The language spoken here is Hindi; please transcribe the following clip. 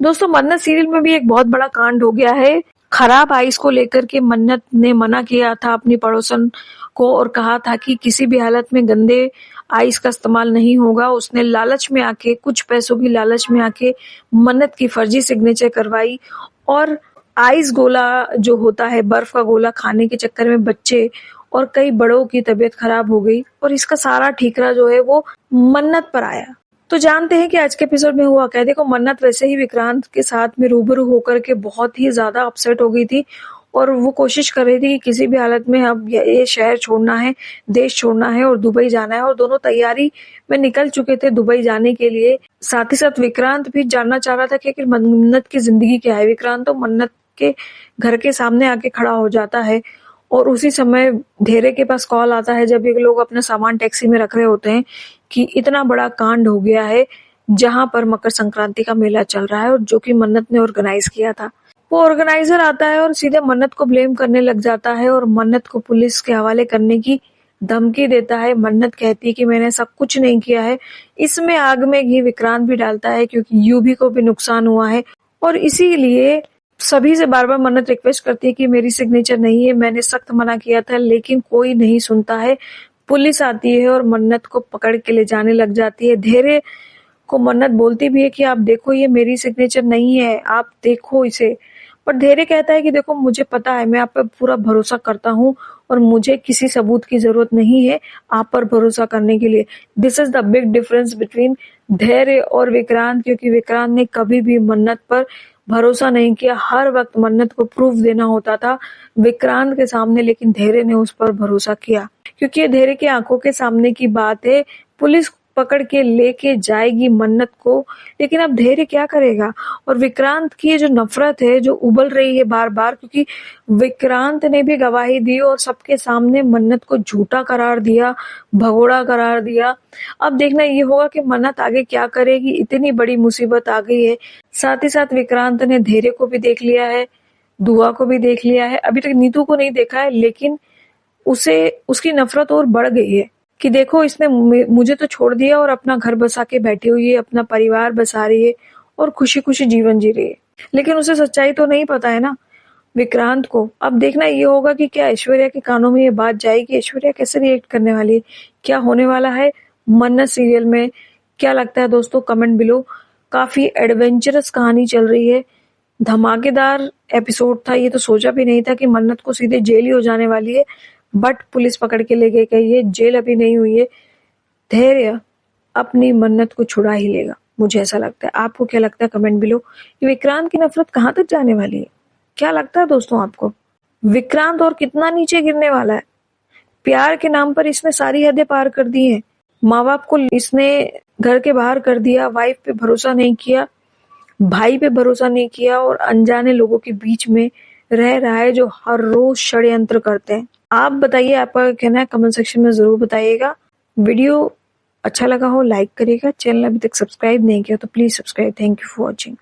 दोस्तों मन्नत सीरियल में भी एक बहुत बड़ा कांड हो गया है। खराब आइस को लेकर के मन्नत ने मना किया था अपनी पड़ोसन को और कहा था कि किसी भी हालत में गंदे आइस का इस्तेमाल नहीं होगा। उसने लालच में आके, कुछ पैसों की लालच में आके मन्नत की फर्जी सिग्नेचर करवाई और आइस गोला जो होता है, बर्फ का गोला खाने के चक्कर में बच्चे और कई बड़ों की तबीयत खराब हो गई और इसका सारा ठीकरा जो है वो मन्नत पर आया। तो जानते हैं कि आज के एपिसोड में हुआ क्या। देखो मन्नत वैसे ही विक्रांत के साथ में रूबरू होकर के बहुत ही ज्यादा अपसेट हो गई थी और वो कोशिश कर रही थी कि किसी भी हालत में अब ये शहर छोड़ना है, देश छोड़ना है और दुबई जाना है और दोनों तैयारी में निकल चुके थे दुबई जाने के लिए। साथ ही साथ विक्रांत भी जानना चाह रहा था कि आखिर मन्नत की जिंदगी क्या है। विक्रांत तो मन्नत के घर के सामने आके खड़ा हो जाता है और उसी समय धेरे के पास कॉल आता है जब ये लोग अपना सामान टैक्सी में रख रहे होते हैं कि इतना बड़ा कांड हो गया है जहां पर मकर संक्रांति का मेला चल रहा है और जो कि मन्नत ने ऑर्गेनाइज किया था। वो ऑर्गेनाइजर आता है और सीधे मन्नत को ब्लेम करने लग जाता है और मन्नत को पुलिस के हवाले करने की धमकी देता है। मन्नत कहती है कि मैंने ऐसा कुछ नहीं किया है। इसमें आग में घी विक्रांत भी डालता है क्योंकि यूवी को भी नुकसान हुआ है और इसीलिए सभी से बार बार मन्नत रिक्वेस्ट करती है कि मेरी सिग्नेचर नहीं है, मैंने सख्त मना किया था, लेकिन कोई नहीं सुनता है। पुलिस आती है और मन्नत को पकड़ के ले जाने लग जाती है। धेरे को मन्नत बोलती भी है कि आप देखो ये मेरी सिग्नेचर नहीं है, आप देखो इसे। पर धेरे कहता है कि देखो मुझे पता है, मैं आप पर पूरा भरोसा करता हूँ और मुझे किसी सबूत की जरूरत नहीं है आप पर भरोसा करने के लिए। This is the big difference between धैर्य और विक्रांत, क्योंकि विक्रांत ने कभी भी मन्नत पर भरोसा नहीं किया। हर वक्त मन्नत को प्रूफ देना होता था विक्रांत के सामने, लेकिन धैर्य ने उस पर भरोसा किया क्योंकि ये धैर्य की आंखों के सामने की बात है। पुलिस पकड़ के लेके जाएगी मन्नत को, लेकिन अब धैर्य क्या करेगा। और विक्रांत की जो नफरत है जो उबल रही है बार बार, क्योंकि विक्रांत ने भी गवाही दी और सबके सामने मन्नत को झूठा करार दिया, भगोड़ा करार दिया। अब देखना ये होगा कि मन्नत आगे क्या करेगी। इतनी बड़ी मुसीबत आ गई है। साथ ही साथ विक्रांत ने धैर्य को भी देख लिया है, दुआ को भी देख लिया है, अभी तक नीतू को नहीं देखा है, लेकिन उसे उसकी नफरत और बढ़ गई है कि देखो इसने मुझे तो छोड़ दिया और अपना घर बसा के बैठी हुई है, अपना परिवार बसा रही है और खुशी खुशी जीवन जी रही है, लेकिन उसे सच्चाई तो नहीं पता है ना विक्रांत को। अब देखना ये होगा कि क्या ऐश्वर्या के कानों में ये बात जाएगी, ऐश्वर्या कैसे रिएक्ट करने वाली है, क्या होने वाला है मन्नत सीरियल में। क्या लगता है दोस्तों, कमेंट बिलो। काफी एडवेंचरस कहानी चल रही है, धमाकेदार एपिसोड था। ये तो सोचा भी नहीं था कि मन्नत को सीधे जेल ही हो जाने वाली है, बट पुलिस पकड़ के ले गई। कही है जेल अभी नहीं हुई है, धैर्य अपनी मन्नत को छुड़ा ही लेगा, मुझे ऐसा लगता है। आपको क्या लगता है, कमेंट बिलो। कि विक्रांत की नफरत कहाँ तक जाने वाली है, क्या लगता है दोस्तों आपको। विक्रांत और कितना नीचे गिरने वाला है। प्यार के नाम पर इसने सारी हदें पार कर दी हैं। माँ बाप को इसने घर के बाहर कर दिया, वाइफ पे भरोसा नहीं किया, भाई पे भरोसा नहीं किया और अनजाने लोगों के बीच में रह रहा है जो हर रोज षड्यंत्र करते हैं। आप बताइए, आपका क्या कहना है, कमेंट सेक्शन में जरूर बताइएगा। वीडियो अच्छा लगा हो लाइक करिएगा, चैनल अभी तक सब्सक्राइब नहीं किया तो please subscribe. Thank you for watching.